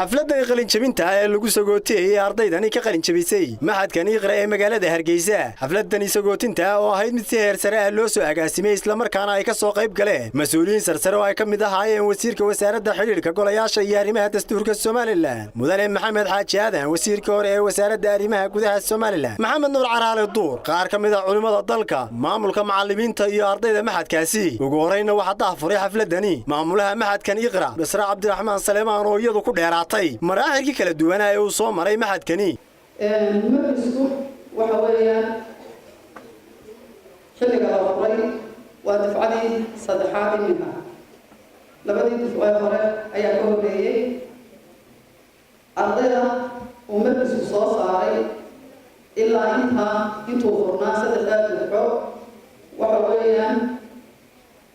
xafladda qalin jabinta ee lagu sagootiyay ardaydani ka qalin jabisay maxadkan Iqra ee magaalada Hargeysa. xafladdan sagootinta oo ahayd mid si heer sare ah loo soo agaasimay isla markaana ay ka soo qayb galeen mas'uuliyiin sarsare oo ay ka mid ahaayeen wasiirka wasaaradda xiriirka golayaasha iyo arrimaha dastuurka Soomaaliland mudane Maxamed Xaaji Aadan, wasiirka hore ee wasaaradda arrimaha gudaha Soomaaliland Maxamed Nuur Caraale Duur, qaar ka mid ah culimada dalka, maamulka macallimiinta iyo ardayda maxadkaasi. ugu horeyna waxa daahfuray xafladani maamulaha maxadkan Iqra Basra Cabdiraxmaan Saleemaan oo iyadu ku dheeraatay maraaxilkii kala duwan ee uu soo maray maxadkani. markisku waxa weeyaan xilliga la qoray waa dafcadii saddexaad iminka labadii dafcad hore ayaa ka horeeyay ardayda uu markisku soo saaray ilaa intuu furnaa saddexdaa dafco waxa weeyaan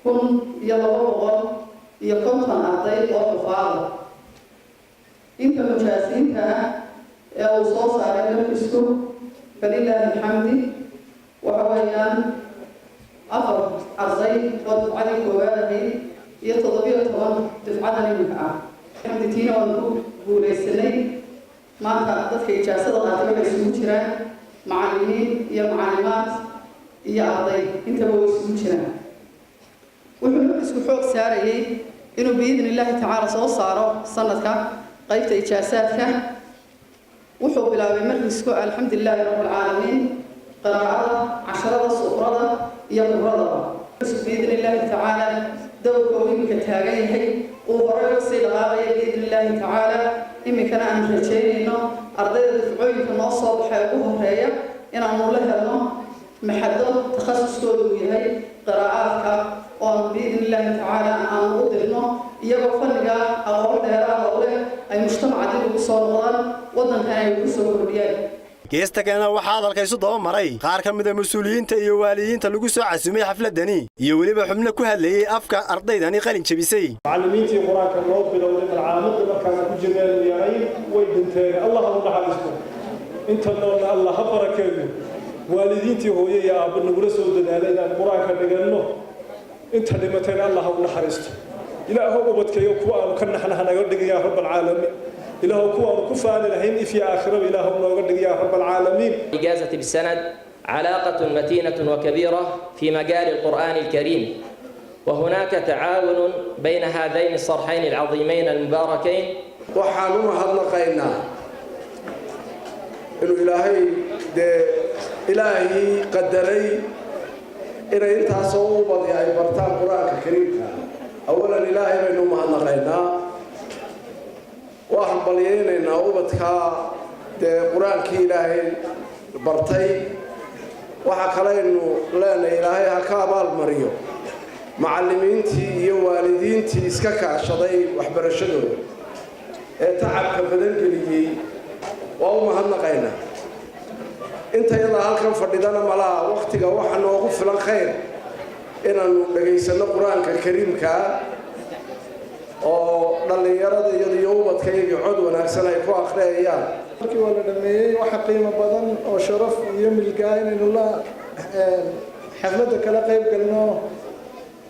1250 arday oo xufaada inta mujaasiinta ee uu soo saaray markisku balilaahi alxamdi waxa weeyaan 4 arday oo dafcadii koowaad ahayd iyo 17 dafcadan iminka ah. xamditiina waan ku guulaysanay maanta dadka ijaasada qaatay waxay isugu jiraan macallimiin iyo macallimaad iyo arday intaba way isugu jiraan. wuxuu markisku xoog saarayay inuu biidni illaahi tacaala soo saaro sanadka qaybta ijaasaadka. wuxuu bilaabay markisku alxamdulilaahi rabbil caalamiin qiraa'ada casharada suqrada iyo qurada biidni illaahi tacaala dowrka uu iminka taagan yahay uu horay u sii dhaqaaqaya biidni illaahi tacaala. iminkana aan rajaynayno ardayda dafcooyinka noo soo baxay ugu horeeya inaanu la helno maxado takhasuskooda uu yahay qiraa'aadka oo aan biidni illaahi tacaala aan u dirno iyagoo fanniga aqoon dheeraada u leh ay mujtamaca dib ugu soo noqdaan waddankana ay ugu soo kordhiyaan. geesta kalena waxaa hadalkaysu daba maray qaar ka mid ah mas'uuliyiinta iyo waalidiinta lagu soo casumay xafladani iyo weliba xubno ku hadlayay afka ardaydani qalin jabisay. macallimiintii quraanka loo bilowday malcaamadda markaan ku jirnay yahay way dhinteen allah ha naxariisto inta noolna allah ha barakeeyo. waalidiintii hooyo iyo aabbo nagula soo dadaalay inaan quraanka dhigano inta dhimatayna allah ha naxariisto. ilaahu ubadkayo kuwa aan ka naxnaha naga dhigayaa rabbul caalamiin. إله كوا كفار لهين في آخرة إله نوجد يا رب العالمين. إجازة بالسند علاقة متينة وكبيرة في مجال القرآن الكريم، وهناك تعاون بين هذين الصرحين العظيمين المباركين. وحالنا هذا قينا إنه إلهي قدري إن أنت صوبة يا إبرتان القرآن الكريم. أولا إلهي بينهم هذا قينا waxaan balyeeynaa ubadka quraanka Ilaahay bartay. waxa kale inuu leenahay Ilaahay ha ka abaal mariyo macallimiintii iyo waalidiintii iska kaashaday waxbarashadooda ee tacabka badan geliyay. waa u mahadnaqaynaa intayada halkan fadhidana malaha waqtiga waxa noogu filan khayr inaanu dhageysano quraanka kariimka oo dhalinyarada iyo ubadkayga cod wanaagsan ay ku akhriyayaan. markii wala dhameeyay waxa qiimo badan oo sharaf iyo milgaa inaynu la xafladda kala qayb galno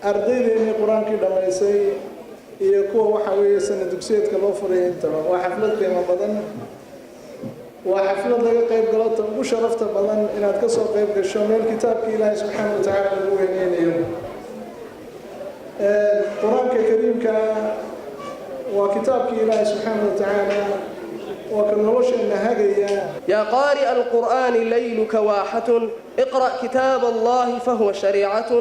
ardaydeennii quraankii dhamaysay iyo kuwa waxa weeye sanad dugsiyeedka loo furay intaba. waa xaflad qiimo badan, waa xaflad laga qayb galo ugu sharafta badan inaad ka soo qayb gasho meel kitaabka Ilaahay subxaanahu wa tacaala lagu weyneynayo. القرآن الكريم وكتاب الله سبحانه وتعالى وكنوش النهاجية. يا قارئ القرآن ليلك واحة اقرأ كتاب الله فهو شريعة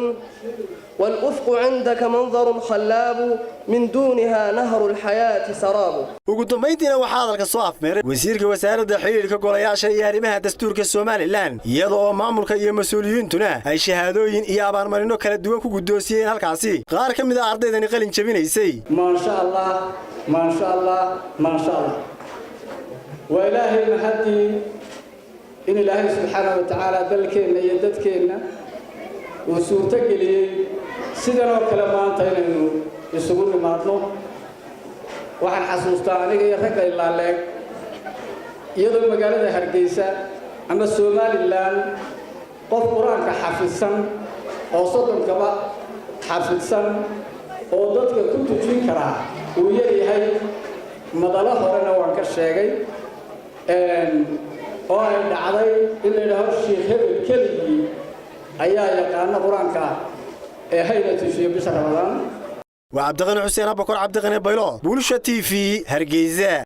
والأفق عندك منظر خلاب من دونها نهر الحياة سراب. ugu dambeyntiina waxaa hadalka soo afmeeray wasiirka wasaaradda xiriirka golayaasha iyo arrimaha dastuurka Soomaaliland iyadoo maamulka iyo mas'uuliyiintuna ay shahaadooyin iyo abaalmarino kala duwan ku guddoonsiyeen halkaasi. qaar ka mid ah ardaydani qalin jabinaysay ما شاء الله ما شاء الله ما شاء الله وإلهي المهدي إن الله سبحانه وتعالى ذلكنا يددكنا وسورتك لي سيدنا وكلمان تينو يسقون ماتنو وحن حسوستاني يرجع إلا لك يدو مقالة هرجيسة أما الصوماليلاند قف قرآن كحافظا أو صدق كبا حافظا أو ضدك كنت تجين كرا ويا هاي madalo horena waan ka sheegay oo ay dhacday in la yidhaaho sheekh hebel keligii ayaa yaqaana qur-aanka ee hayna tusiyo bisha ramadaan وعبد الغني حسين أبو بكر عبد الغني بيلو بولشة TV هرجيزة